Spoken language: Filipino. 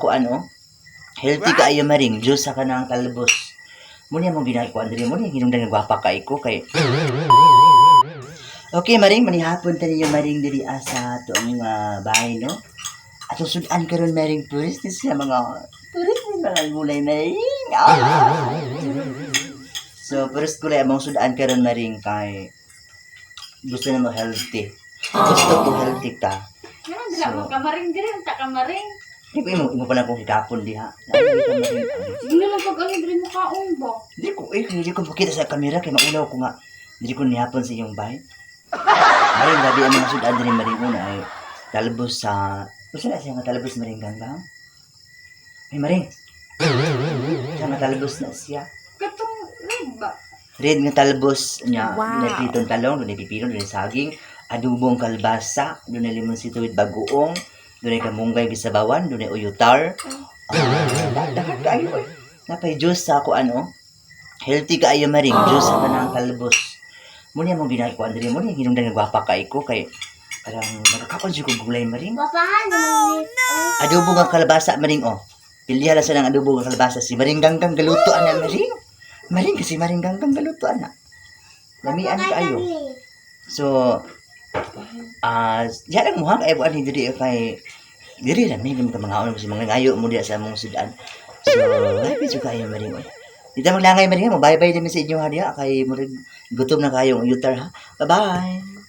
ko healthy kaayo maring Diyos sa kanang talbos. Muna mong ginagawa diri mo ni hinungdan nga gwapa kay ko kay. Okay maring manihapon ta niyo maring diri asa tuong bahay no. Atong sudan karon maring tourist siya mga gulay maring. So first gulay among sudan karon maring kay gusto na mo healthy. Gusto ko healthy ka. Dila mo kamaring diri ta kamaring. Di ko imo pala kong higapon diha. Hindi lang pag ano diri mo kaon ba? Hindi ko makita sa kamera kay maulaw ko nga. Hindi ko nihapon sa iyong bahay. Maring gabi ang mga sudan diri maring una ay talbos sa gusto na siya nga talbos maring ganggang. Ay maring. Siya nga talbos na siya. Katong red ba? Red nga talbos niya. Dunay pritong talong, dunay pipino, dunay saging, adubong kalbasa, dunay limon sito with bagoong, dunay kamunggay bisabawan, dunay uyutar. Dapat kayo eh. Napay Diyos sa ako healthy kaayo maring Diyos sa kanang talbos. Muna mong ginagawa diri mo ni hinungdan nga gwapa kay ko kay parang nakakapon siya ko gulay maring. Papahan Adobo nga kalabasa maring Pilihan lang sa ng adobo nga kalabasa si maring ganggang galuto ana maring. Maring kasi maring ganggang galuto ana. Lamian kaayo. So yan ang muha kay buan diri kay diri lang may mga si mga ngayo mo diya sa mong sudan. So happy jud kayo maring. Dito maglangay maring mo bye-bye din sa inyo ha diya kay murag gutom na kayong yutar ha. Bye-bye.